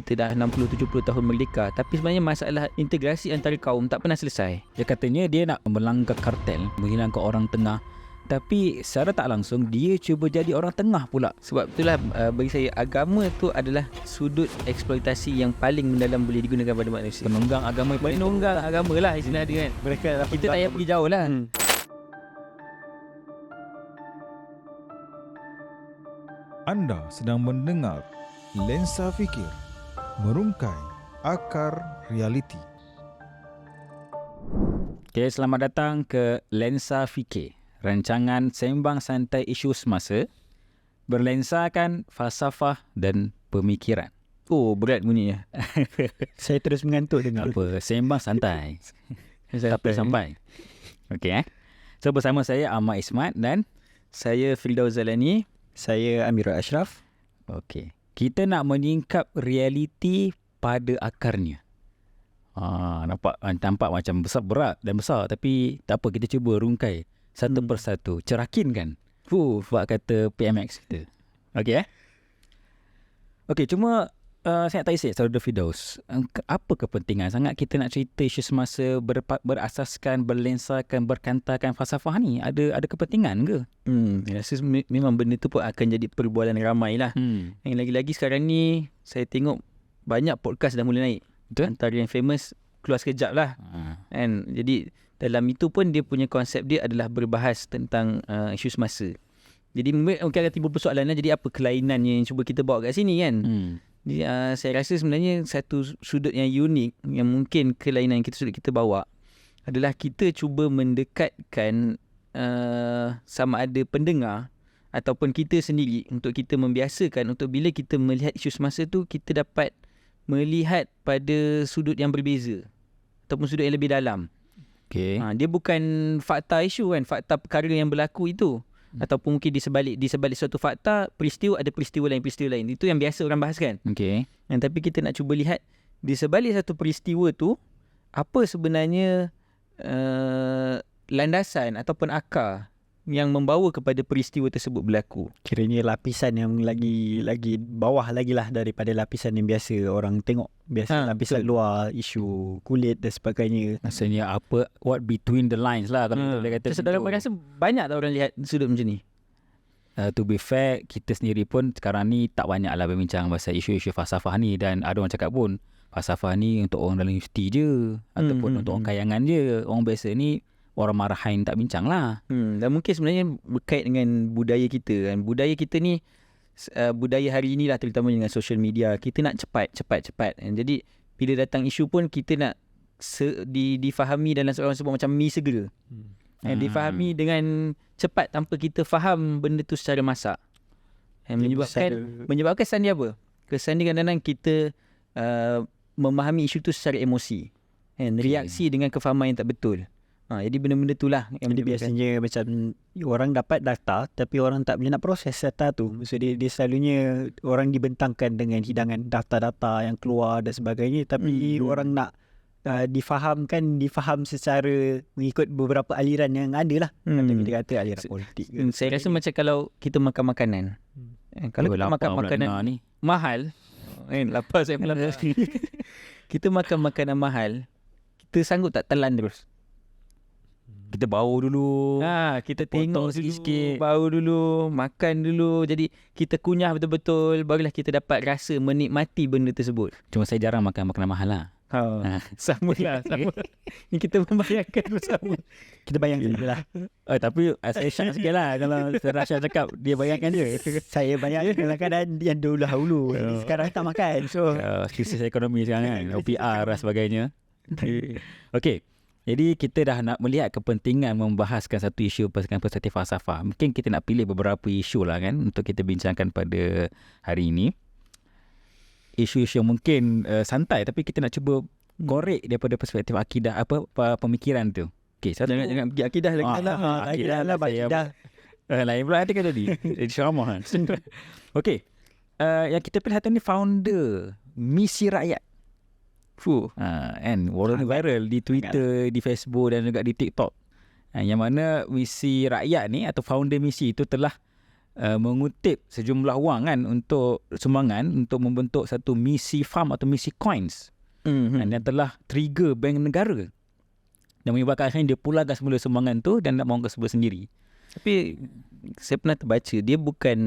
kita dah 60-70 tahun merdeka, tapi sebenarnya masalah integrasi antara kaum tak pernah selesai. Dia katanya dia nak melanggar kartel, menghilangkan orang tengah, tapi secara tak langsung dia cuba jadi orang tengah pula. Sebab itulah bagi saya agama tu adalah sudut eksploitasi yang paling mendalam boleh digunakan pada manusia. Penunggang agama, Penunggang agama lah istilah dia kan. Mereka Kita tak payah pergi jauh lah. Anda sedang mendengar Lensa Fikir, merungkai akar realiti. Okay, selamat datang ke Lensa Fikir, rancangan sembang santai isu semasa, berlensakan falsafah dan pemikiran. Oh, berat bunyinya. Saya terus mengantuk dengar. Apa, sembang santai. Sampai. Okey. So bersama saya Ahmad Ismat dan Saya Firdaus Zalani. Saya Amirul Ashraf. okey. Kita nak menyingkap realiti pada akarnya. Nampak macam berat dan besar, tapi tak apa, kita cuba rungkai satu persatu, cerakinkan. Buat kata PMX kita. Okey Okey, cuma saya nak tanya Saudara Firdaus, apa kepentingan sangat kita nak cerita isu semasa berasaskan, berlensakan, berkantarkan falsafah ni? Ada kepentingan ke? Saya rasa memang benda tu pun akan jadi perbualan ramai lah. Yang lagi-lagi sekarang ni saya tengok banyak podcast dah mula naik. Betul? Antara yang famous Keluar Sekejap lah. Kan? Jadi dalam itu pun dia punya konsep dia adalah berbahas tentang isu semasa. Jadi mungkin akan timbul persoalan lah, jadi apa kelainannya yang cuba kita bawa kat sini kan. Jadi, saya rasa sebenarnya satu sudut yang unik, yang mungkin kelainan yang sudut kita bawa adalah kita cuba mendekatkan sama ada pendengar ataupun kita sendiri, untuk kita membiasakan untuk bila kita melihat isu semasa tu, kita dapat melihat pada sudut yang berbeza ataupun sudut yang lebih dalam. Okey. Dia bukan fakta isu kan, fakta perkara yang berlaku itu. Ataupun mungkin di sebalik suatu fakta, peristiwa lain. Itu yang biasa orang bahas kan. Okey. Tapi kita nak cuba lihat di sebalik satu peristiwa tu, apa sebenarnya landasan ataupun akar yang membawa kepada peristiwa tersebut berlaku. Kiranya lapisan yang lagi bawah lagi lah daripada lapisan yang biasa orang tengok. Biasa lapisan luar, isu kulit dan sebagainya. Maksudnya apa, what between the lines lah kalau boleh kata. Saudara rasa banyak tak orang lihat sudut macam ni? To be fair, kita sendiri pun sekarang ni tak banyak lah berbincang pasal isu-isu falsafah ni, dan ada orang cakap pun falsafah ni untuk orang dalam universiti je, ataupun untuk orang kayangan je. Orang biasa ni, orang marahin tak bincang lah. Dan mungkin sebenarnya berkait dengan budaya kita kan. Budaya kita ni, budaya hari inilah, terutama dengan social media, kita nak cepat. Jadi bila datang isu pun kita nak difahami dalam seorang sebut macam mi segera. Difahami dengan cepat tanpa kita faham benda tu secara masak. Menyebabkan kesan dia apa? Kesan dia kadang-kadang kita memahami isu tu secara emosi. Reaksi dengan kefahaman yang tak betul. Jadi benda-benda tu lah yang jadi biasanya macam orang dapat data tapi orang tak boleh nak proses data tu. Maksudnya dia selalunya orang dibentangkan dengan hidangan data-data yang keluar dan sebagainya, tapi orang nak difaham secara mengikut beberapa aliran yang ada lah. Kita kata aliran politik ke. Saya rasa macam kalau kita makan makanan. Kalau kita makan makanan ni mahal, lapar saya malam. Kita makan makanan mahal, kita sanggup tak telan terus? kita bau dulu, kita tengok sikit-sikit, bau dulu, makan dulu. Jadi kita kunyah betul-betul, barulah kita dapat rasa menikmati benda tersebut. Cuma saya jarang makan makanan mahal lah. Sama lah, sama. Ini kita membayangkan bersama. Kita bayangkan je lah. Tapi saya syak sikit lah kalau Rasha cakap dia bayangkan je. Saya bayangkan kadang-kadang yang dahulu sekarang tak makan. So krisis ekonomi sekarang kan, OPR dan sebagainya. Okey, jadi kita dah nak melihat kepentingan membahaskan satu isu berdasarkan perspektif falsafah. Mungkin kita nak pilih beberapa isu lah kan untuk kita bincangkan pada hari ini. Isu-isu yang mungkin santai, tapi kita nak cuba korek daripada perspektif akidah, pemikiran tu. Okey, Jangan pergi akidah lagi. akidah lah, akidah. Lain pula nanti kan jadi ceramah kan. Okey, yang kita pilih hari ni founder Misi Rakyat. Kan viral di Twitter, di Facebook dan juga di TikTok. Yang mana Misi Rakyat ni atau founder Misi itu telah mengutip sejumlah wang kan untuk sumbangan untuk membentuk satu misi farm atau misi coins yang telah trigger bank negara dan menyebabkan akhirnya dia pulangkan semula sumbangan tu dan nak mohonkan semula sendiri. Tapi saya pernah terbaca dia bukan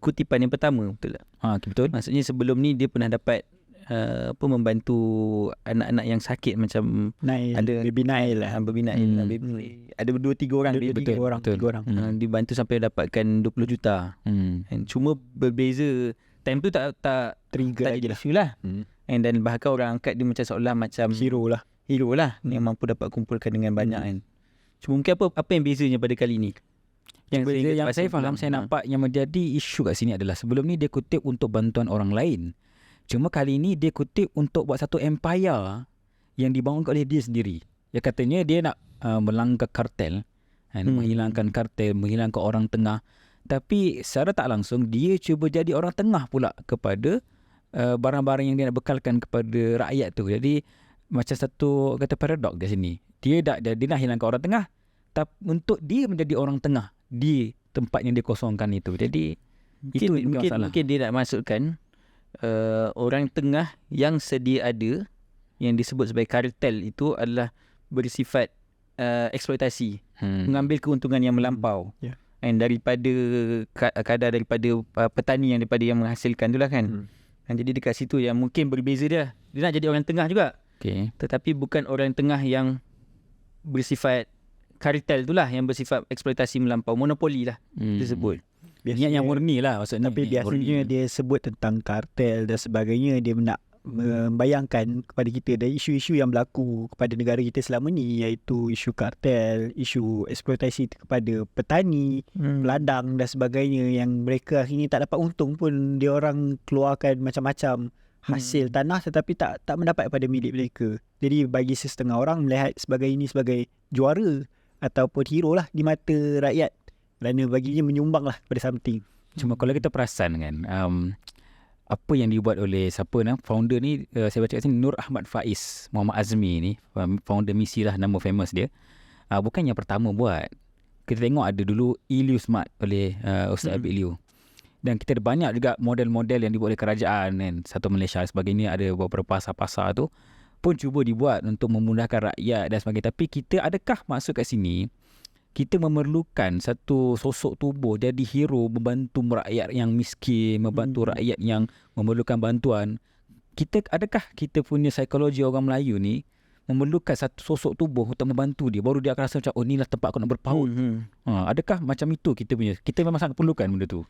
kutipan yang pertama, betul tak? Betul. Maksudnya sebelum ni dia pernah dapat membantu anak-anak yang sakit macam Nail, ada baby Nail lah. baby Nail, ada 2-3 orang baby Tiga orang. dibantu sampai dapatkan 20 juta. And cuma berbeza time tu tak Trigger lagi jadi lah. isu lah. And dan bahkan orang angkat dia macam seolah macam Hero lah. yang mampu dapat kumpulkan dengan banyak kan. Cuma mungkin apa yang bezanya pada kali ni? Beza yang saya faham, saya nampak yang menjadi isu kat sini adalah sebelum ni dia kutip untuk bantuan orang lain. Cuma kali ni dia kutip untuk buat satu empire yang dibangunkan oleh dia sendiri. Dia katanya dia nak melanggar kartel, menghilangkan kartel, menghilangkan orang tengah. Tapi secara tak langsung dia cuba jadi orang tengah pula kepada barang-barang yang dia nak bekalkan kepada rakyat tu. Jadi macam satu kata paradok kat sini. Dia nak hilangkan orang tengah, tapi untuk dia menjadi orang tengah di tempat yang dia kosongkan itu. Jadi mungkin dia nak masukkan orang tengah yang sedia ada yang disebut sebagai kartel itu adalah bersifat eksploitasi, mengambil keuntungan yang melampau. And daripada kadar daripada petani yang menghasilkan tu lah kan. Jadi dekat situ yang mungkin berbeza dia nak jadi orang tengah juga. Tetapi bukan orang tengah yang bersifat kartel tu lah, yang bersifat eksploitasi melampau, monopoli lah disebut. Niat yang murni lah maksudnya. Tapi biasanya dia sebut tentang kartel dan sebagainya, dia nak membayangkan kepada kita dari isu-isu yang berlaku kepada negara kita selama ni, iaitu isu kartel, isu eksploitasi kepada petani, peladang dan sebagainya, yang mereka akhirnya tak dapat untung pun. Dia orang keluarkan macam-macam hasil tanah tetapi tak mendapat pada milik mereka. Jadi bagi setengah orang melihat sebagai ini sebagai juara ataupun hero lah di mata rakyat, kerana baginya menyumbang lah pada something. Cuma kalau kita perasan kan, apa yang dibuat oleh founder ni, saya baca kat sini Nur Ahmad Faiz Muhammad Azmi ni, founder misi lah, nama famous dia. Bukan yang pertama buat. Kita tengok ada dulu Ilyu Smart oleh Ustaz Abid Liu. Dan kita ada banyak juga model-model yang dibuat oleh kerajaan kan, satu Malaysia dan sebagainya. Ada beberapa pasar-pasar tu pun cuba dibuat untuk memudahkan rakyat dan sebagainya. Tapi kita adakah masuk kat sini, kita memerlukan satu sosok tubuh jadi hero, membantu rakyat yang miskin, membantu rakyat yang memerlukan bantuan. Adakah kita punya psikologi orang Melayu ni memerlukan satu sosok tubuh untuk membantu dia, baru dia akan rasa macam, oh inilah tempat aku nak berpaut. Adakah macam itu kita memang sangat perlukan benda tu?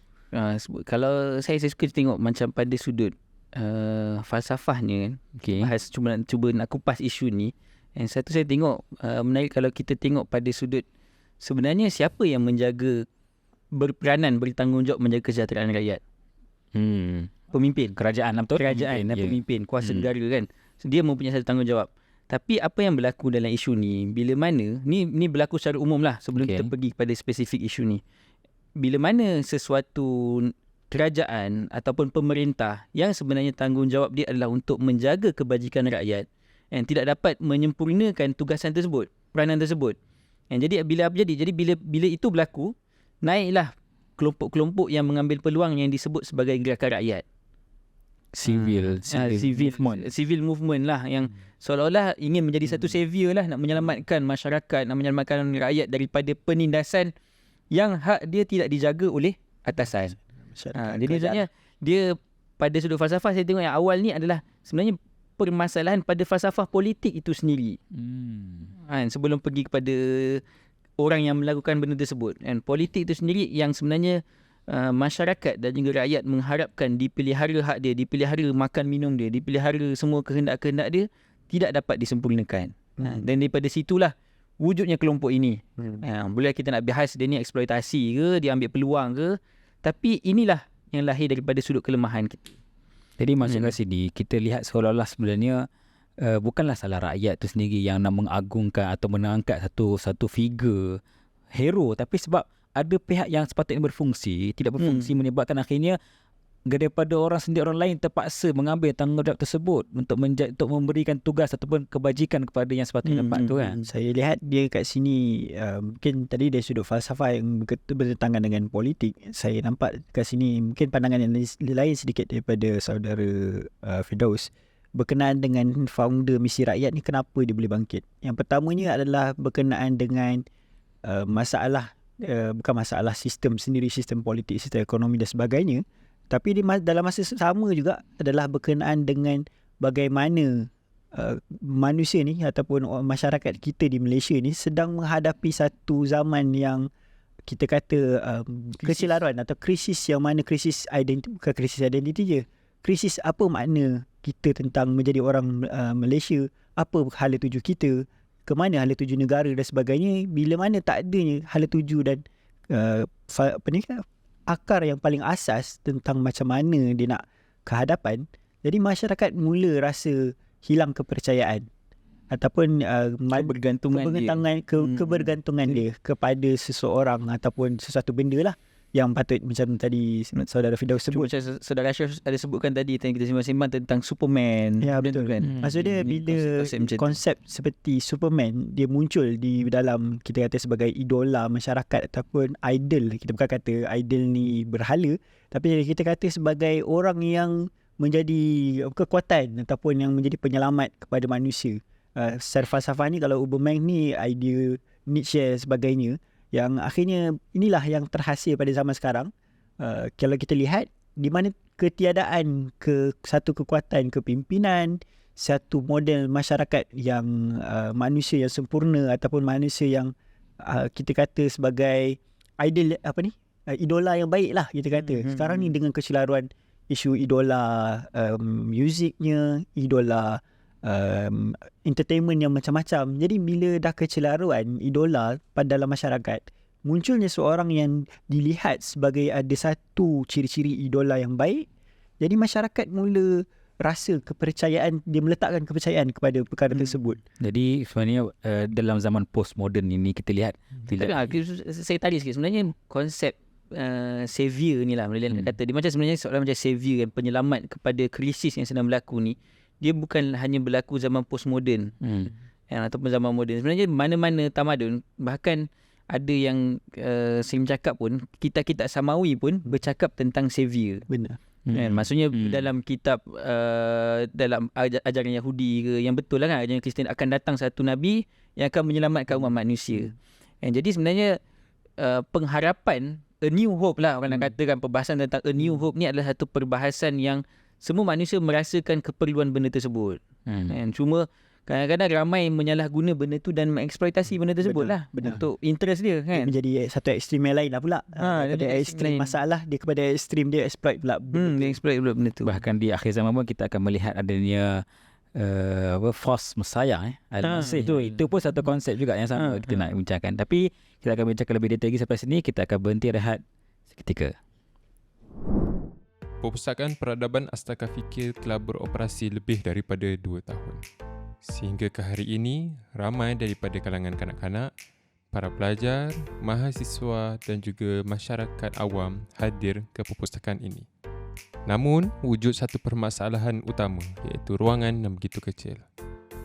Kalau saya suka tengok macam pada sudut falsafahnya kan. Bahas cuba nak kupas isu ni. And satu saya tengok menarik kalau kita tengok pada sudut sebenarnya siapa yang berperanan bertanggungjawab menjaga kesejahteraan rakyat? Pemimpin. Kerajaan, betul? Kerajaan dan pemimpin, kuasa negara kan. So, dia mempunyai satu tanggungjawab. Tapi apa yang berlaku dalam isu ni, bila mana, ni berlaku secara umum lah sebelum kita pergi kepada spesifik isu ni. Bila mana sesuatu kerajaan ataupun pemerintah yang sebenarnya tanggungjawab dia adalah untuk menjaga kebajikan rakyat dan tidak dapat menyempurnakan tugasan tersebut, peranan tersebut. Jadi bila itu berlaku, naiklah kelompok-kelompok yang mengambil peluang yang disebut sebagai gerakan rakyat. Civil movement lah, yang seolah-olah ingin menjadi satu savior lah, nak menyelamatkan masyarakat, nak menyelamatkan rakyat daripada penindasan yang hak dia tidak dijaga oleh atasan. Jadi sebenarnya dia pada sudut falsafah saya tengok yang awal ni adalah sebenarnya permasalahan pada falsafah politik itu sendiri. Sebelum pergi kepada orang yang melakukan benda tersebut. Dan politik itu sendiri yang sebenarnya masyarakat dan juga rakyat mengharapkan dipelihara hak dia, dipelihara makan minum dia, dipelihara semua kehendak-kehendak dia, tidak dapat disempurnakan. Dan daripada situlah wujudnya kelompok ini. Boleh kita nak bahas dia ni eksploitasi ke, dia ambil peluang ke, tapi inilah yang lahir daripada sudut kelemahan kita. Jadi masuk kat sini, kita lihat seolah-olah sebenarnya bukanlah salah rakyat tu sendiri yang nak mengagungkan atau mengangkat satu figure hero, tapi sebab ada pihak yang sepatutnya berfungsi, tidak berfungsi, menyebabkan akhirnya daripada orang sendiri, orang lain terpaksa mengambil tanggungjawab tersebut untuk memberikan tugas ataupun kebajikan kepada yang sepatutnya dapat tu kan. Saya lihat dia kat sini mungkin tadi dari sudut falsafah yang bertentangan dengan politik. Saya nampak kat sini mungkin pandangan yang lain sedikit daripada saudara Firdaus berkenaan dengan founder Misi Rakyat ni, kenapa dia boleh bangkit. Yang pertamanya adalah berkenaan dengan masalah bukan masalah sistem sendiri, sistem politik, sistem ekonomi dan sebagainya. Tapi dalam masa sama juga adalah berkenaan dengan bagaimana manusia ni ataupun masyarakat kita di Malaysia ni sedang menghadapi satu zaman yang kita kata kecelaruan atau krisis, yang mana krisis identiti, bukan krisis identiti je. Krisis apa makna kita tentang menjadi orang Malaysia, apa hala tuju kita, ke mana hala tuju negara dan sebagainya, bila mana tak adanya hala tuju dan akar yang paling asas tentang macam mana dia nak ke hadapan. Jadi masyarakat mula rasa hilang kepercayaan ataupun kebergantungan dia kepada seseorang ataupun sesuatu benda lah, yang patut macam tadi saudara Firdaus sebut. Macam saudara Ashraf ada sebutkan tadi yang kita sembang tentang Superman. Ya, betul kan. Maksudnya bila konsep seperti Superman dia muncul di dalam, kita kata sebagai idola masyarakat ataupun idol, kita bukan kata idol ni berhala, tapi kita kata sebagai orang yang menjadi kekuatan ataupun yang menjadi penyelamat kepada manusia. Secara falsafah ni, kalau Uberman ni idea Nietzsche sebagainya, yang akhirnya inilah yang terhasil pada zaman sekarang. Kalau kita lihat di mana ketiadaan satu kekuatan kepimpinan, satu model masyarakat yang manusia yang sempurna ataupun manusia yang kita kata sebagai idol idola yang baik lah kita kata. Sekarang ni dengan kecelaruan isu idola muziknya, idola entertainment yang macam-macam. Jadi bila dah kecelaruan idola pada dalam masyarakat, munculnya seorang yang dilihat sebagai ada satu ciri-ciri idola yang baik, jadi masyarakat mula rasa kepercayaan, dia meletakkan kepercayaan kepada perkara tersebut. Jadi sebenarnya dalam zaman postmoden ini kita lihat saya tadi sikit, sebenarnya konsep savior ni lah, kata dia macam sebenarnya seorang macam savior yang penyelamat kepada krisis yang sedang berlaku ni. Dia bukan hanya berlaku zaman postmoden ataupun zaman moden. Sebenarnya mana-mana tamadun, bahkan ada yang saya bercakap pun, kitab-kitab samawi pun bercakap tentang savior. Benar. Maksudnya dalam kitab dalam ajaran Yahudi ke, yang betul lah kan, ajaran Kristian, akan datang satu Nabi yang akan menyelamatkan umat manusia. Jadi sebenarnya pengharapan, a new hope lah orang nak katakan, perbahasan tentang a new hope ni adalah satu perbahasan yang semua manusia merasakan keperluan benda tersebut. Cuma kadang-kadang ramai menyalahguna benda tu dan mengeksploitasi benda tersebut lah untuk interest dia kan. Dia menjadi satu ekstrim yang lain lah pula. Daripada ekstrim masalah dia kepada ekstrim dia exploit pula. Dia exploit pula benda tu. Bahkan di akhir zaman pun kita akan melihat adanya false messiah itu pun satu konsep juga yang sama kita nak bincangkan. Tapi kita akan bincangkan lebih detail lagi sampai sini. Kita akan berhenti rehat seketika. Perpustakaan Peradaban Astaka Fikir telah beroperasi lebih daripada 2 tahun. Sehingga ke hari ini, ramai daripada kalangan kanak-kanak, para pelajar, mahasiswa dan juga masyarakat awam hadir ke perpustakaan ini. Namun, wujud satu permasalahan utama, iaitu ruangan yang begitu kecil.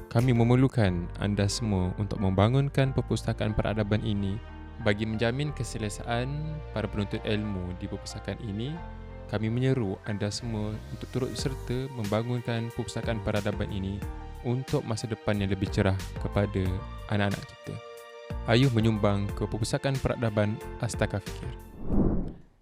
Kami memerlukan anda semua untuk membangunkan perpustakaan peradaban ini bagi menjamin keselesaan para penuntut ilmu di perpustakaan ini. Kami menyeru anda semua untuk turut serta membangunkan perpustakaan peradaban ini untuk masa depan yang lebih cerah kepada anak-anak kita. Ayuh menyumbang ke Perpustakaan Peradaban Astaka Fikir.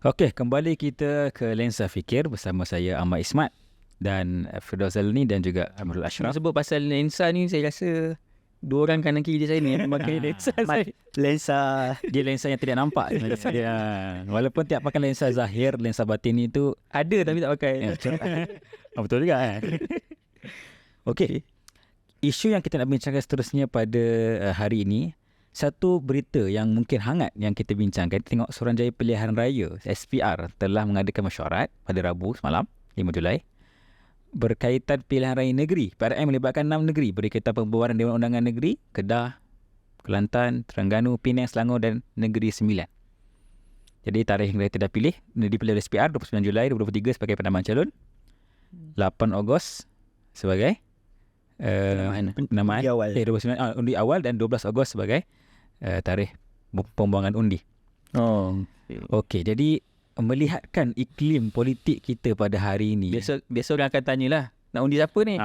Okey, kembali kita ke Lensa Fikir bersama saya Ahmad Ismat dan Firdaus Zalni dan juga Amirul Ashraf. Sebut pasal lensa ni, saya rasa dua orang kanan kiri saya ni yang memakai lensa. Dia lensa yang tidak nampak. Dia, walaupun tiap pakai lensa zahir, lensa batin itu ada tapi tak pakai. Betul juga. Okey. Isu yang kita nak bincangkan seterusnya pada hari ini, satu berita yang mungkin hangat yang kita bincangkan. Tengok Suruhanjaya Pilihan Raya SPR telah mengadakan mesyuarat pada Rabu semalam 5 Julai berkaitan pilihan raya negeri. PRM melibatkan 6 negeri berkaitan pembubaran Dewan Undangan Negeri, Kedah, Kelantan, Terengganu, Penang, Selangor dan Negeri Sembilan. Jadi tarikh yang kita dah pilih, dipilih oleh SPR 29 Julai 2023 sebagai penambahan calon, 8 Ogos sebagai penamaan Di awal. 29 undi awal dan 12 Ogos sebagai tarikh pembuangan undi. Oh. Okey, jadi melihatkan iklim politik kita pada hari ini. Biasa orang akan tanyalah, nak undi siapa ni?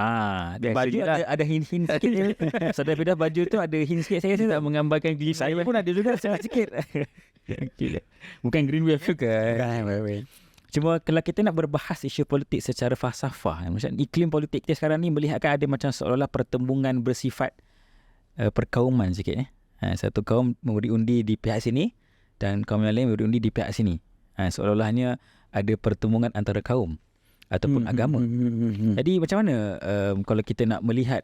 Baju biasanya ada hint sikit je. Saudara Fidah baju tu ada hint sikit. Saya Tak rasa menggambarkan diri saya pun ada juga sikit. Okay. Bukan green wave juga. Cuma kalau kita nak berbahas isu politik secara falsafah, macam iklim politik kita sekarang ni melihatkan ada macam seolah-olah pertembungan bersifat perkauman sikit. Satu kaum memberi undi di pihak sini dan kaum yang lain memberi undi di pihak sini. Seolah-olahnya ada pertembungan antara kaum ataupun agama. Jadi macam mana kalau kita nak melihat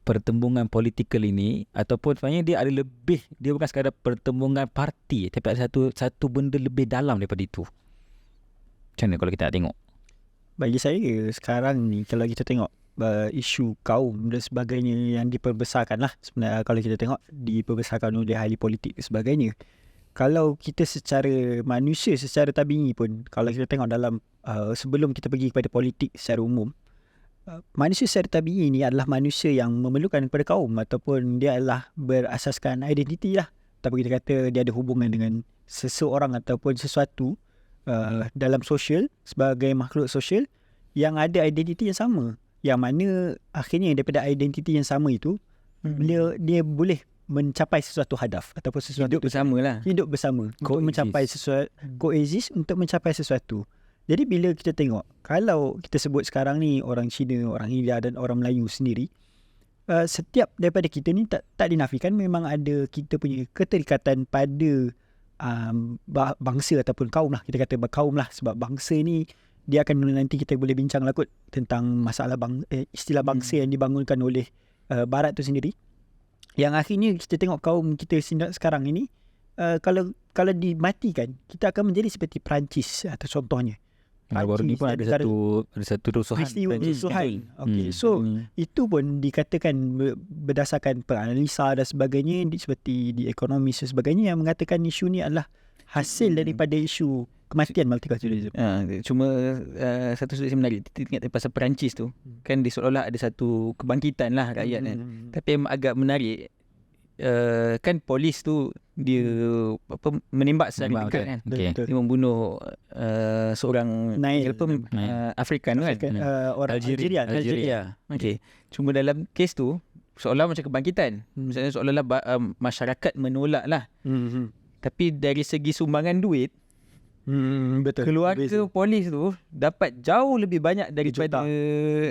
pertembungan politikal ini, ataupun sebenarnya dia ada lebih, dia bukan sekadar pertembungan parti, tapi ada satu benda lebih dalam daripada itu. Macam mana kalau kita nak tengok? Bagi saya sekarang ni kalau kita tengok isu kaum dan sebagainya yang diperbesarkan lah sebenarnya, kalau kita tengok diperbesarkan oleh ahli politik dan sebagainya. Kalau kita secara manusia, secara tabi'i pun, kalau kita tengok dalam sebelum kita pergi kepada politik secara umum, manusia secara tabi'i ni adalah manusia yang memerlukan kepada kaum, ataupun dia adalah berasaskan identiti lah, ataupun kita kata dia ada hubungan dengan seseorang ataupun sesuatu dalam sosial, sebagai makhluk sosial yang ada identiti yang sama, yang mana akhirnya daripada identiti yang sama itu dia boleh mencapai sesuatu hadaf ataupun sesuatu Hidup bersama lah. hidup bersama untuk mencapai sesuatu, coexist untuk mencapai sesuatu. Jadi bila kita tengok, kalau kita sebut sekarang ni orang Cina, orang India dan orang Melayu sendiri, setiap daripada kita ni tak dinafikan memang ada kita punya keterikatan pada bangsa ataupun kaum lah. Kita kata kaum lah, sebab bangsa ni dia akan nanti kita boleh bincang lah kot tentang masalah istilah bangsa yang dibangunkan oleh Barat tu sendiri. Yang akhirnya kita tengok kaum kita sekarang ini, kalau dimatikan, kita akan menjadi seperti Perancis atau contohnya. Baru ni pun ada satu rusuhan. Peristiwa rusuhan. Okay. So itu pun dikatakan berdasarkan penganalisa dan sebagainya, seperti di ekonomi dan sebagainya, yang mengatakan isu ni adalah hasil daripada isu kematian multiculturalism. Cuma satu sudut yang menarik, kita ingat pasal Perancis tu, kan dia seolah-olah ada satu kebangkitan lah rakyat kan. Tapi yang agak menarik, kan polis tu dia menembak secara dekat kan. Okay. Dia membunuh seorang Afrikan kan. Orang Algeria. Okay. Cuma dalam kes tu seolah macam kebangkitan. Misalnya seolah-olah masyarakat menolak lah. Tapi dari segi sumbangan duit, betul. keluarga polis tu dapat jauh lebih banyak daripada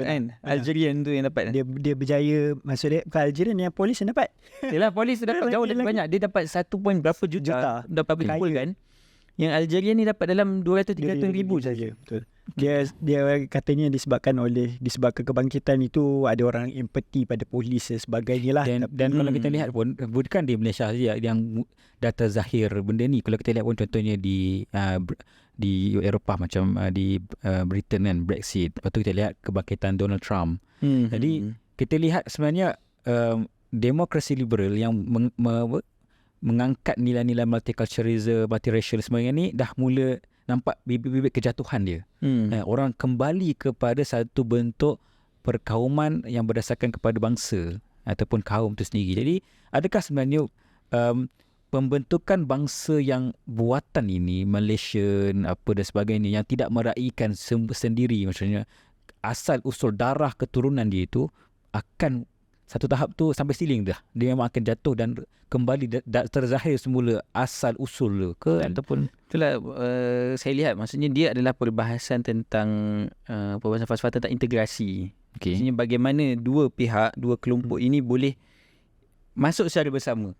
kan Algerian tu yang dapat. Dia berjaya, maksudnya bukan Algerian, yang polis yang dapat. Yalah, polis tu dapat jauh lebih banyak. Dia dapat 1 point berapa juta dapat kumpulkan. Yang Algerian ni dapat dalam 200-300 ribu saja. Betul. Dia katanya disebabkan kebangkitan itu ada orang empati pada polis dan sebagainya lah. Dan kalau kita lihat pun, bukan di Malaysia saja yang data zahir benda ni. Kalau kita lihat pun contohnya di Eropah, macam di Britain kan, Brexit. Lepas tu kita lihat kebangkitan Donald Trump. Jadi kita lihat sebenarnya demokrasi liberal yang mengangkat nilai-nilai multiculturalism, multiracial sebagainya ni dah mula nampak bibit-bibit kejatuhan dia. Orang kembali kepada satu bentuk perkauman yang berdasarkan kepada bangsa ataupun kaum itu sendiri. Jadi adakah sebenarnya pembentukan bangsa yang buatan ini, Malaysian apa dan sebagainya, yang tidak meraihkan sendiri, maksudnya asal usul darah keturunan dia itu, akan satu tahap tu sampai ceiling dah, dia memang akan jatuh dan kembali terzahir semula asal usul tu ke? Ataupun itulah saya lihat, maksudnya dia adalah perbahasan tentang perbahasan falsafah tentang integrasi. Maksudnya bagaimana dua pihak, dua kelompok ini boleh masuk secara bersama.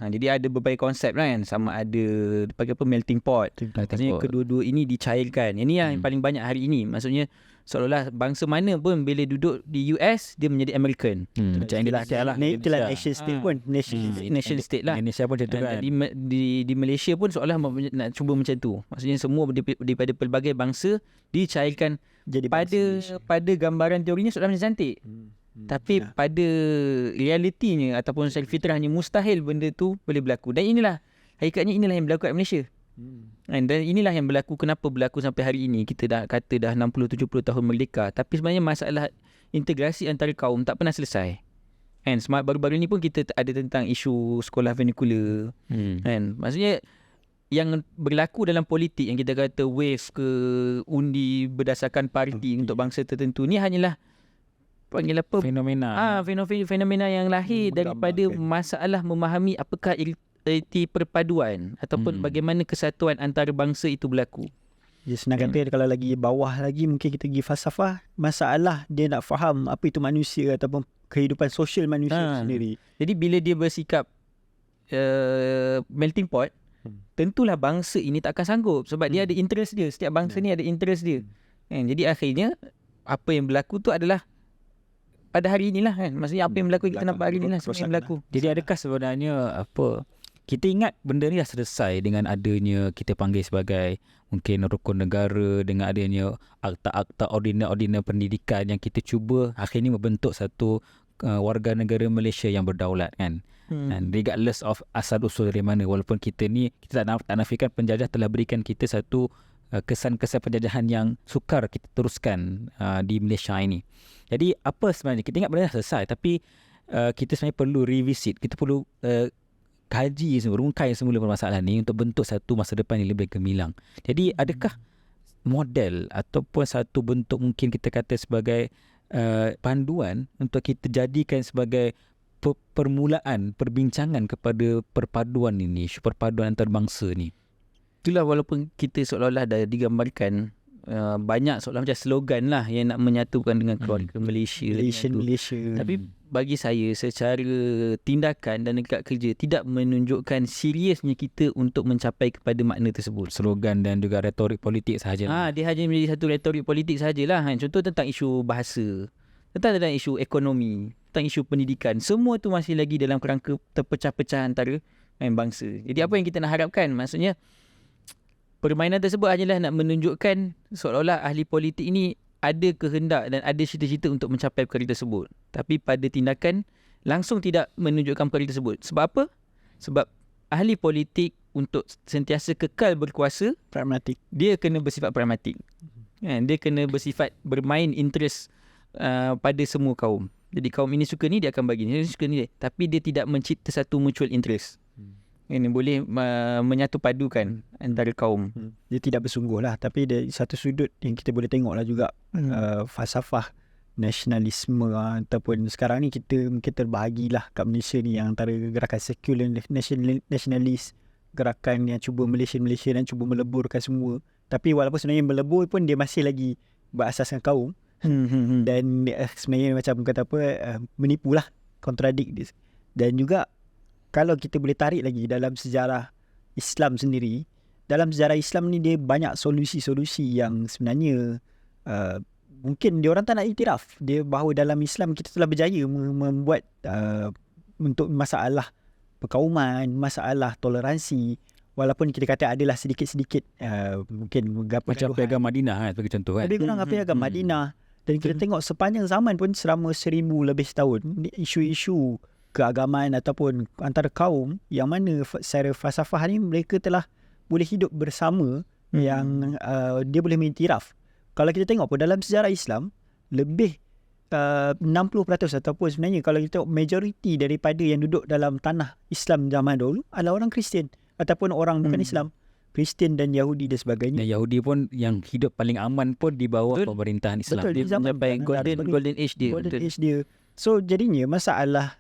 Jadi ada berbagai konsep kan, sama ada dipanggil apa, melting pot. Maksudnya kedua-dua ini dicairkan. Ini yang paling banyak hari ini. Maksudnya seolah-olah bangsa mana pun bila duduk di US dia menjadi American. Macam Indonesia lah. Itulah nation state pun. Nation state lah. Indonesia pun macam tu kan. Di Malaysia pun seolah nak cuba macam tu. Maksudnya semua daripada pelbagai bangsa dicairkan jadi pada gambaran teorinya seolah macam cantik. Tapi pada realitinya ataupun secara fitrahnya mustahil benda tu boleh berlaku. Dan hakikatnya inilah yang berlaku kat Malaysia. Dan inilah yang kenapa berlaku sampai hari ini. Kita dah kata dah 60-70 tahun merdeka, tapi sebenarnya masalah integrasi antara kaum tak pernah selesai. And baru-baru ni pun kita ada tentang isu sekolah vernacular. Maksudnya yang berlaku dalam politik yang kita kata wave ke undi berdasarkan parti untuk bangsa tertentu ni hanyalah panggil apa? Fenomena yang lahir daripada masalah memahami apakah erti perpaduan ataupun bagaimana kesatuan antara bangsa itu berlaku. Senang kata kalau lagi bawah lagi mungkin kita pergi falsafah, masalah dia nak faham apa itu manusia ataupun kehidupan sosial manusia sendiri. Jadi bila dia bersikap melting pot, tentulah bangsa ini tak akan sanggup sebab dia ada interest dia. Setiap bangsa ni ada interest dia. Jadi akhirnya apa yang berlaku tu adalah pada hari inilah kan. Maksudnya apa yang berlaku kita nampak hari inilah semua yang berlaku. Jadi adakah sebenarnya kita ingat benda ni dah selesai dengan adanya kita panggil sebagai mungkin rukun negara, dengan adanya akta-akta ordinal pendidikan yang kita cuba akhirnya membentuk satu warga negara Malaysia yang berdaulat kan. And regardless of asal usul dari mana, walaupun kita tak nafikan penjajah telah berikan kita satu kesan-kesan penjajahan yang sukar kita teruskan di Malaysia ini. Jadi apa sebenarnya, kita ingat benda dah selesai, tapi kita sebenarnya perlu revisit, kita perlu kaji semua, rungkai semula permasalahan ni untuk bentuk satu masa depan yang lebih gemilang. Jadi adakah model ataupun satu bentuk mungkin kita kata sebagai panduan untuk kita jadikan sebagai permulaan perbincangan kepada perpaduan ini, isu perpaduan antarabangsa ni? Itulah walaupun kita seolah-olah dah digambarkan banyak seolah macam slogan lah yang nak menyatukan dengan keluarga Malaysia. Tapi bagi saya secara tindakan dan dekat kerja tidak menunjukkan seriusnya kita untuk mencapai kepada makna tersebut. Slogan dan juga retorik politik sahaja. Dia hanya menjadi satu retorik politik sahajalah. Contoh tentang isu bahasa, tentang isu ekonomi, tentang isu pendidikan. Semua tu masih lagi dalam kerangka terpecah-pecah antara bangsa. Jadi apa yang kita nak harapkan? Maksudnya permainan tersebut hanyalah nak menunjukkan seolah-olah ahli politik ini ada kehendak dan ada cita-cita untuk mencapai perkara tersebut. Tapi pada tindakan langsung tidak menunjukkan perkara tersebut. Sebab apa? Sebab ahli politik untuk sentiasa kekal berkuasa, pragmatik. Dia kena bersifat pragmatik. Dia kena bersifat bermain interest pada semua kaum. Jadi kaum ini suka ni, dia akan bagi ni, suka ni. Tapi dia tidak mencipta satu mutual interest. Ini boleh menyatu padukan antara kaum. Dia tidak bersungguh lah. Tapi dari satu sudut yang kita boleh tengok lah juga falsafah nasionalisme ataupun sekarang ni kita mungkin terbahagilah kat Malaysia ni yang antara gerakan sekular nasionalis, gerakan yang cuba Malaysia dan cuba meleburkan semua. Tapi walaupun sebenarnya melebur pun dia masih lagi berasaskan kaum. Dan sebenarnya macam kata apa, menipu lah, kontradik dia. Dan juga kalau kita boleh tarik lagi dalam sejarah Islam sendiri, dalam sejarah Islam ni dia banyak solusi-solusi yang sebenarnya mungkin dia orang tak nak iktiraf dia bahawa dalam Islam kita telah berjaya membuat untuk masalah perkauman, masalah toleransi, walaupun kita kata adalah sedikit-sedikit mungkin macam Piagam Madinah kan, sebagai contoh kan. Lebih kurang Piagam Madinah. Dan kita tengok sepanjang zaman pun selama 1000 lebih tahun, isu-isu keagamaan ataupun antara kaum yang mana secara falsafah ni mereka telah boleh hidup bersama, yang dia boleh mengiktiraf. Kalau kita tengok pun dalam sejarah Islam lebih 60% ataupun sebenarnya kalau kita tengok majoriti daripada yang duduk dalam tanah Islam zaman dulu adalah orang Kristian ataupun orang bukan Islam, Kristian dan Yahudi dan sebagainya. Dan Yahudi pun yang hidup paling aman pun di bawah pemerintahan Islam. Betul, dia sampai golden age dia. Golden age dia. So jadinya masalah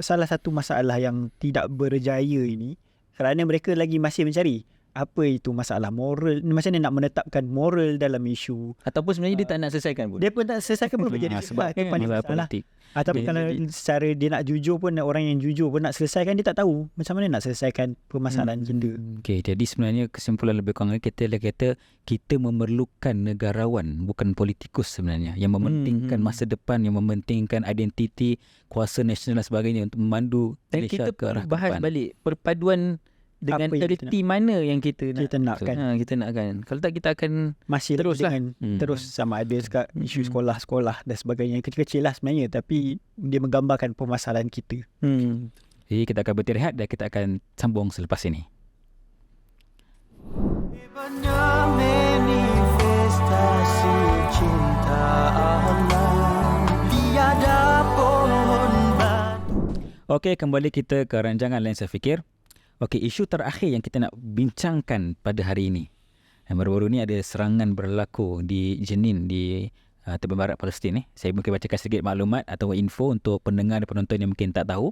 salah satu masalah yang tidak berjaya ini kerana mereka lagi masih mencari apa itu masalah moral, macam mana nak menetapkan moral dalam isu, ataupun sebenarnya dia tak nak selesaikan pun. Dia pun tak selesaikan pun jadi sebab itu masalah politik. Ataupun kalau secara dia nak jujur pun, orang yang jujur pun nak selesaikan, dia tak tahu macam mana nak selesaikan permasalahan gender. Okey, jadi sebenarnya kesimpulan lebih kurang kita kata kita memerlukan negarawan, bukan politikus sebenarnya, yang mementingkan masa depan, yang mementingkan identiti, kuasa nasional dan sebagainya untuk memandu Malaysia ke arah bahas depan. balik perpaduan dengan erti mana yang kita nakkan. Kita nakkan. Kalau tak kita akan masih terus dengan terus sama ada isu sekolah-sekolah dan sebagainya, kecil-kecil lah sebenarnya, tapi dia menggambarkan permasalahan kita. Jadi kita akan berhenti rehat dan kita akan sambung selepas ini. Manifestasi cinta Allah, tiada pohon batu. Okey, kembali kita ke rancangan Lensa Fikir. Okey, isu terakhir yang kita nak bincangkan pada hari ini. Baru-baru ni ada serangan berlaku di Jenin di tepi barat Palestin. Saya mungkin bacakan sedikit maklumat atau info untuk pendengar dan penonton yang mungkin tak tahu.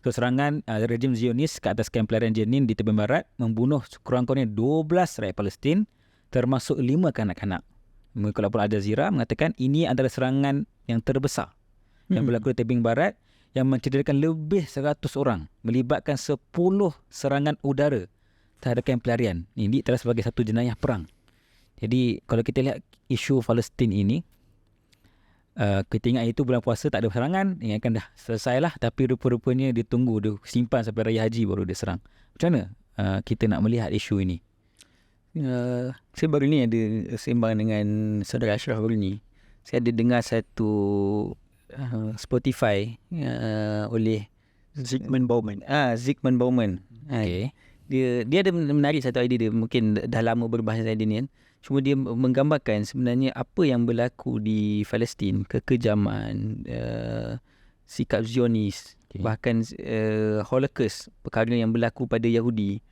So, serangan rejim Zionis ke atas kamp pelarian Jenin di tepi barat membunuh kurang-kurangnya 12 rakyat Palestin, termasuk 5 kanak-kanak. Mengikut laporan Al Jazeera mengatakan ini adalah serangan yang terbesar yang berlaku di tebing barat yang mencederakan lebih 100 orang, melibatkan 10 serangan udara terhadap kamp pelarian. Ini telah sebagai satu jenayah perang. Jadi kalau kita lihat isu Palestin ini, kita ingat itu bulan puasa tak ada serangan, ingatkan dah selesai lah, tapi rupa-rupanya dia tunggu, dia simpan sampai Raya Haji baru dia serang. Macam mana kita nak melihat isu ini? Saya baru ni ada sembang dengan saudara Ashraf baru ni. Saya ada dengar satu Spotify oleh Zygmunt Bauman. Zygmunt Bauman. Okay. Dia ada menarik satu idea dia, mungkin dah lama berbahas idea ni kan. Cuma dia menggambarkan sebenarnya apa yang berlaku di Palestin, kekejaman, sikap Zionis, bahkan Holocaust, perkara yang berlaku pada Yahudi.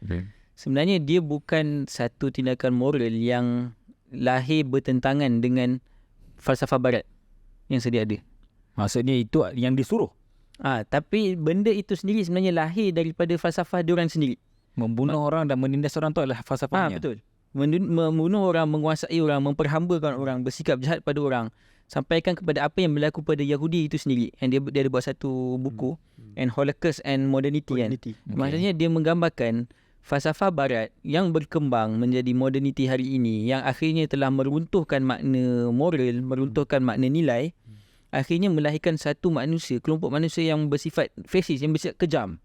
Sebenarnya dia bukan satu tindakan moral yang lahir bertentangan dengan falsafah barat yang sedia ada. Maksudnya itu yang disuruh. Tapi benda itu sendiri sebenarnya lahir daripada falsafah diorang sendiri. Membunuh orang dan menindas orang tu adalah falsafahnya. Betul. Membunuh orang, menguasai orang, memperhambakan orang, bersikap jahat pada orang, sampaikan kepada apa yang berlaku pada Yahudi itu sendiri. And dia ada buat satu buku, and Holocaust and Modernity. Kan. Okay. Maksudnya dia menggambarkan falsafah barat yang berkembang menjadi modernity hari ini, yang akhirnya telah meruntuhkan makna moral, meruntuhkan makna nilai, akhirnya melahirkan satu manusia, kelompok manusia yang bersifat fasis, yang bersifat kejam,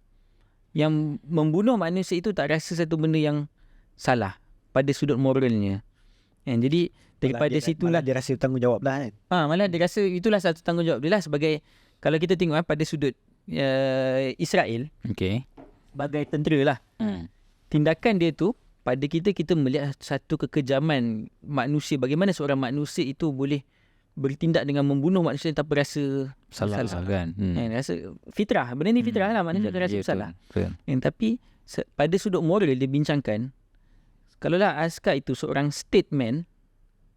yang membunuh manusia itu tak rasa satu benda yang salah pada sudut moralnya. Jadi daripada situlah dia rasa tanggungjawab lah kan. Malah dia rasa itulah satu tanggungjawab dia lah, sebagai kalau kita tengok pada sudut Israel, sebagai tentera lah. Tindakan dia tu pada kita melihat satu kekejaman manusia, bagaimana seorang manusia itu boleh bertindak dengan membunuh manusia tanpa rasa salah kan. Rasa fitrah, benda ni fitrah lah, manusia akan rasa bersalah. Tapi pada sudut moral dia bincangkan, kalaulah askar itu seorang statesman,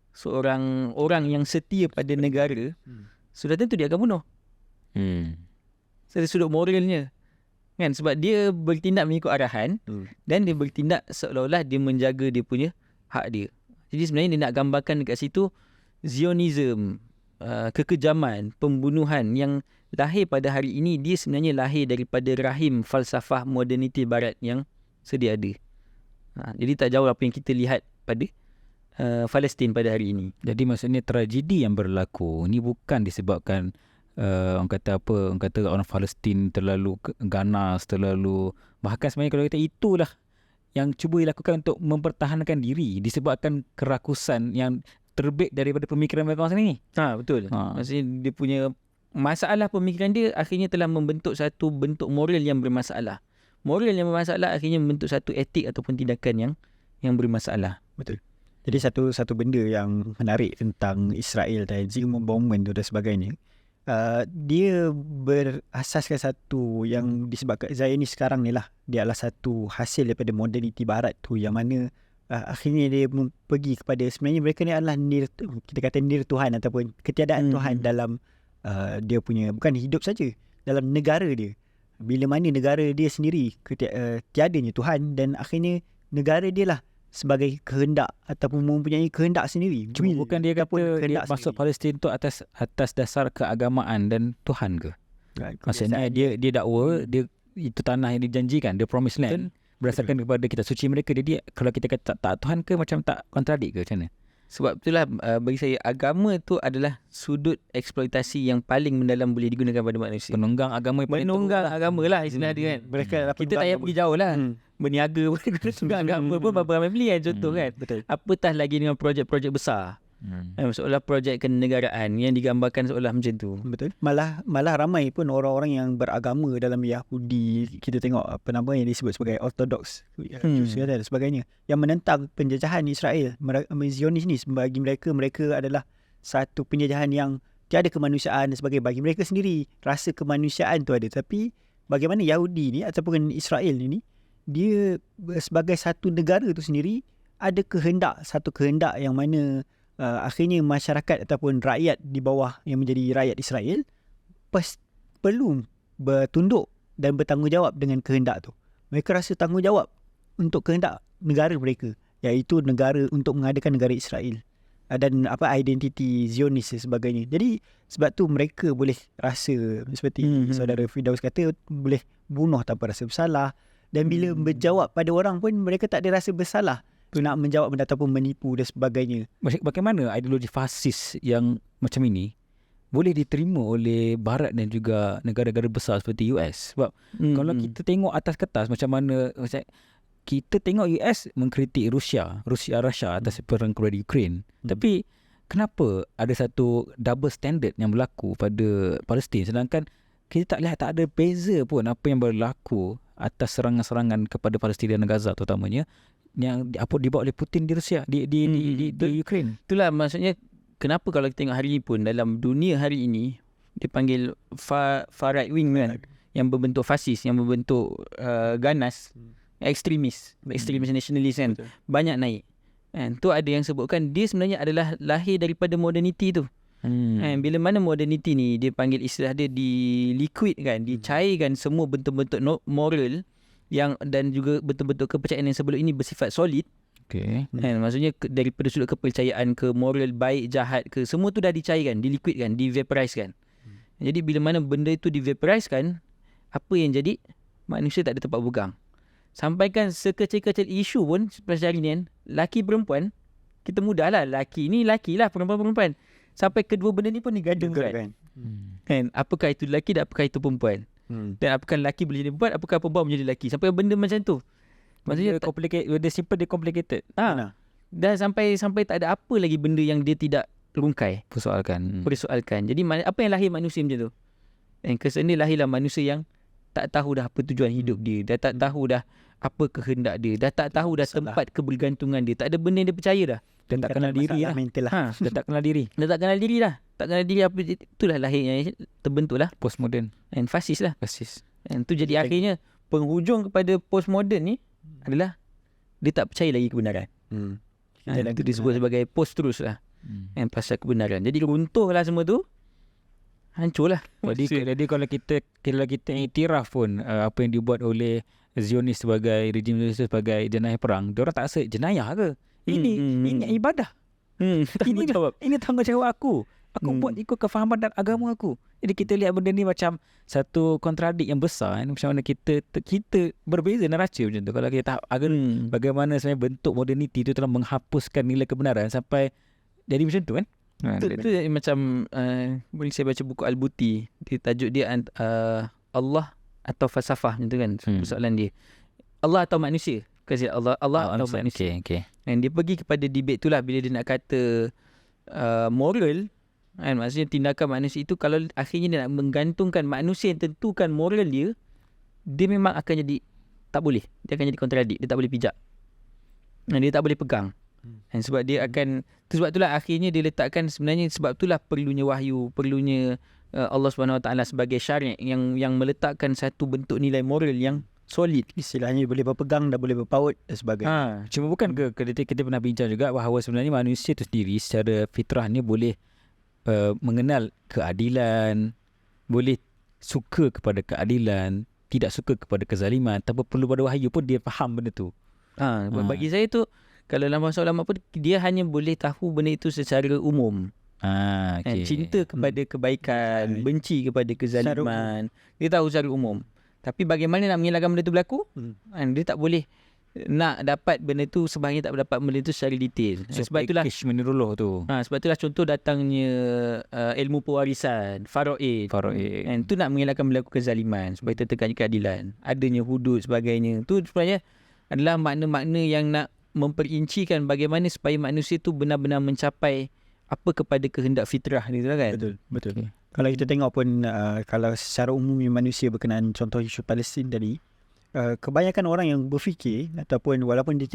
seorang orang yang setia pada negara, sudah tentu dia akan bunuh. Dari sudut moralnya kan, sebab dia bertindak mengikut arahan, dan dia bertindak seolah-olah dia menjaga dia punya hak dia. Jadi sebenarnya dia nak gambarkan dekat situ Zionism, kekejaman, pembunuhan yang lahir pada hari ini, dia sebenarnya lahir daripada rahim falsafah moderniti barat yang sedia ada. Jadi tak jauh apa yang kita lihat pada Palestin pada hari ini. Jadi maksudnya tragedi yang berlaku ni bukan disebabkan orang kata orang Palestin terlalu ganas, terlalu, bahkan sebenarnya kalau kita itulah yang cuba dilakukan untuk mempertahankan diri disebabkan kerakusan yang terbit daripada pemikiran mereka masa ni. Betul. Maksudnya dia punya masalah pemikiran dia akhirnya telah membentuk satu bentuk moral yang bermasalah. Moral yang bermasalah akhirnya membentuk satu etik ataupun tindakan yang bermasalah. Betul. Jadi satu benda yang menarik tentang Israel dan Zygmunt Bauman dan sebagainya, dia berasaskan satu yang disebabkan Zionis sekarang ni lah, dia adalah satu hasil daripada moderniti barat tu, yang mana akhirnya dia pergi kepada, sebenarnya mereka ni adalah kita kata nir Tuhan ataupun ketiadaan Tuhan dalam dia punya, bukan hidup saja, dalam negara dia. Bila mana negara dia sendiri tiadanya Tuhan, dan akhirnya negara dia lah sebagai kehendak ataupun mempunyai kehendak sendiri. Cuma bukan dia kata dia masuk Palestin tu atas dasar keagamaan dan Tuhan ke? Maksudnya dia dakwa dia itu tanah yang dijanjikan, dia promised land, berdasarkan kepada kitab suci mereka. Jadi kalau kita kata tak Tuhan ke, macam tak kontradik ke, macam mana? Sebab itulah bagi saya agama tu adalah sudut eksploitasi yang paling mendalam boleh digunakan pada manusia. Penunggang agama agama lah istilah dia kan. Kita tak payah pergi jauh lah. Berniaga pun penunggang agama pun berapa ramai beli kan, contoh kan. Betul. Apatah lagi dengan projek-projek besar. Seolah projek kenegaraan yang digambarkan seolah macam tu. Betul. Malah ramai pun orang-orang yang beragama dalam Yahudi, kita tengok apa nama yang disebut sebagai Orthodox Jews dan sebagainya, yang menentang penjajahan Israel. Zionis ni bagi mereka adalah satu penjajahan yang tiada kemanusiaan dan sebagainya. Bagi mereka sendiri rasa kemanusiaan tu ada, tapi bagaimana Yahudi ni ataupun Israel ni, dia sebagai satu negara tu sendiri ada satu kehendak yang mana akhirnya masyarakat ataupun rakyat di bawah yang menjadi rakyat Israel perlu bertunduk dan bertanggungjawab dengan kehendak tu. Mereka rasa tanggungjawab untuk kehendak negara mereka, iaitu negara untuk mengadakan negara Israel dan identiti Zionis dan sebagainya. Jadi sebab tu mereka boleh rasa seperti saudara Firdaus kata, boleh bunuh tanpa rasa bersalah, dan bila berjawab pada orang pun mereka tak ada rasa bersalah tu nak menjawab benda ataupun menipu dan sebagainya. Bagaimana ideologi fasis yang macam ini boleh diterima oleh Barat dan juga negara-negara besar seperti US? Sebab kalau kita tengok atas kertas macam mana, kita tengok US mengkritik Rusia atas perang kepada Ukraine. Tapi kenapa ada satu double standard yang berlaku pada Palestin, sedangkan kita tak lihat, tak ada beza pun apa yang berlaku atas serangan-serangan kepada Palestin dan Gaza terutamanya yang dibawa oleh Putin di Rusia, di Ukraine. Itulah maksudnya kenapa kalau kita tengok hari ini pun dalam dunia hari ini dipanggil far right wing kan, yang berbentuk fasis, yang berbentuk ganas, ekstremis nasionalis kan, banyak naik. Kan tu ada yang sebutkan dia sebenarnya adalah lahir daripada modernity tu. Bila mana modernity ni, dia panggil istilah dia di-liquid kan, dicairkan semua bentuk-bentuk moral yang dan juga bentuk-bentuk kepercayaan yang sebelum ini bersifat solid. Maksudnya daripada sudut kepercayaan ke moral baik jahat ke, semua tu dah dicairkan, di-liquidkan, di-vaporizekan. Jadi bila mana benda itu di-vaporizekan, apa yang jadi? Manusia tak ada tempat pegang. Sampaikan sekecil-kecil isu pun seperti hari ni kan, laki perempuan, kita mudahlah, laki lah, perempuan. Sampai kedua benda ni pun digaduhkan. Kan? Apakah itu lelaki dan apakah itu perempuan? Dan apakah lelaki boleh jadi perempuan, apakah perempuan menjadi lelaki? Sampai benda macam tu. Maksudnya dia simple, dia complicated. Dah sampai tak ada apa lagi benda yang dia tidak rungkai, persoalkan. Jadi apa yang lahir manusia macam tu? Dan kesan dia lahirlah manusia yang tak tahu dah apa tujuan hidup dia, dah tak tahu dah apa kehendak dia, dah tak tahu dah tempat kebergantungan dia, tak ada benda yang dia percaya dah. Dan tak kenal diri lah. Dia tak kenal diri. Dia tak kenal diri dah. Tak kenal diri apa, itulah lahirnya, terbentuklah postmodern and fasis lah. Fasis. Dan tu jadi akhirnya penghujung kepada postmodern ni adalah dia tak percaya lagi kebenaran. Itu disebut sebagai post-truth lah. And pasal kebenaran. Jadi runtuhlah semua tu. Hancurlah. Jadi kalau kita iktiraf pun apa yang dibuat oleh Zionis sebagai rejim Zionis sebagai jenayah perang, dia orang tak rasa jenayah ke? Ini ibadah. Ini tanggungjawab aku. Aku buat ikut kefahaman dan agama aku. Jadi kita lihat benda ni macam satu kontradik yang besar kan? Macam mana kita berbeza neraca macam tu. Kalau kita tahu bagaimana sebenarnya bentuk moderniti itu telah menghapuskan nilai kebenaran sampai jadi macam tu kan. Itu macam boleh saya baca buku Al-Buti, dia tajuk dia Allah atau falsafah macam tu kan. Persoalan dia Allah atau manusia. Allah atau manusia. Dan dia pergi kepada debate tu lah, bila dia nak kata moral kan, maksudnya tindakan manusia itu kalau akhirnya dia nak menggantungkan manusia yang tentukan moral dia memang akan jadi tak boleh, dia akan jadi kontradik, dia tak boleh pijak dan dia tak boleh pegang. Dan sebab dia akan, sebab itulah akhirnya dia letakkan, sebenarnya sebab itulah perlunya wahyu, perlunya Allah SWT sebagai syariat yang meletakkan satu bentuk nilai moral yang solid. Istilahnya boleh berpegang dan boleh berpaut dan sebagainya. Cuma bukan kita pernah bincang juga bahawa sebenarnya manusia itu sendiri secara fitrahnya boleh mengenal keadilan, boleh suka kepada keadilan, tidak suka kepada kezaliman, tanpa perlu pada wahyu pun dia faham benda tu. Bagi saya tu, kalau dalam bahasa ulama pun dia hanya boleh tahu benda itu secara umum. Cinta kepada kebaikan, benci kepada kezaliman, dia tahu secara umum. Tapi bagaimana nak mengelakkan benda tu berlaku? Dia tak boleh nak dapat benda tu, sebenarnya tak dapat benda tu secara detail. Sebab itulah menirullah tu. Sebab itulah contoh datangnya ilmu pewarisan, faraid. Dan tu nak mengelakkan berlaku kezaliman, supaya tegaknya keadilan, adanya hudud sebagainya. Tu sebenarnya adalah makna-makna yang nak memperincikan bagaimana supaya manusia tu benar-benar mencapai apa kepada kehendak fitrah ni tu kan. Betul. Kalau kita tengok pun kalau secara umumnya manusia berkenaan contoh isu Palestin tadi, kebanyakan orang yang berfikir ataupun walaupun dia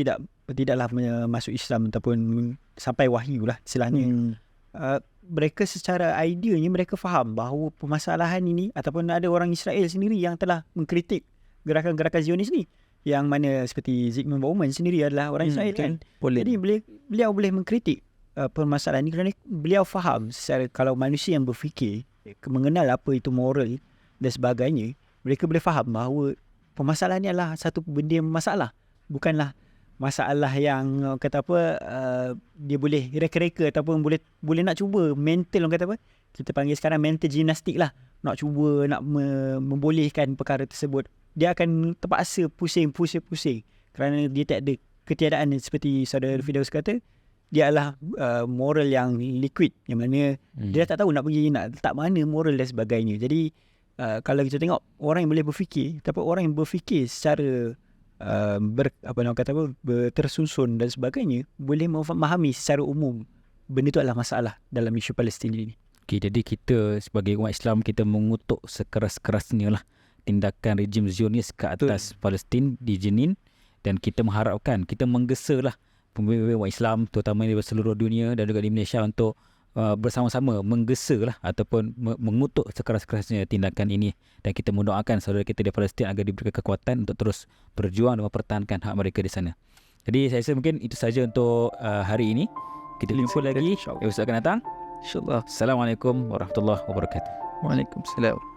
tidaklah masuk Islam ataupun sampai wahyu lah istilahnya, mereka secara ideanya mereka faham bahawa permasalahan ini ataupun ada orang Israel sendiri yang telah mengkritik gerakan-gerakan Zionis ni, yang mana seperti Zygmunt Bauman sendiri adalah orang Israel kan. Jadi beliau boleh mengkritik permasalahan ini kerana beliau faham secara, kalau manusia yang berfikir mengenal apa itu moral dan sebagainya, mereka boleh faham bahawa permasalahan ni adalah satu benda yang masalah, bukanlah masalah yang kata apa dia boleh reka-reka ataupun boleh nak cuba mental, orang kata apa kita panggil sekarang mental gymnastik lah, nak cuba nak membolehkan perkara tersebut. Dia akan terpaksa pusing kerana dia tak ada ketiadaan seperti saudara Firdaus kata, dia adalah moral yang liquid, yang mana dia tak tahu nak pergi nak letak mana moral dan sebagainya. Jadi kalau kita tengok orang yang boleh berfikir, tapi orang yang berfikir secara tersusun dan sebagainya, boleh memahami secara umum benda itu adalah masalah dalam isu Palestin ini. Okay, jadi kita sebagai umat Islam, kita mengutuk sekeras-kerasnya lah tindakan rejim Zionis ke atas Palestin di Jenin, dan kita mengharapkan, kita menggesa lah pemimpin umat Islam terutama di seluruh dunia dan juga di Malaysia untuk bersama-sama menggesa lah ataupun mengutuk sekeras-kerasnya tindakan ini, dan kita mendoakan saudara kita di Palestin agar diberikan kekuatan untuk terus berjuang dan mempertahankan hak mereka di sana. Jadi saya rasa mungkin itu saja untuk hari ini. Kita jumpa lagi episod akan datang, InsyaAllah. Assalamualaikum warahmatullahi wabarakatuh. Waalaikumsalam.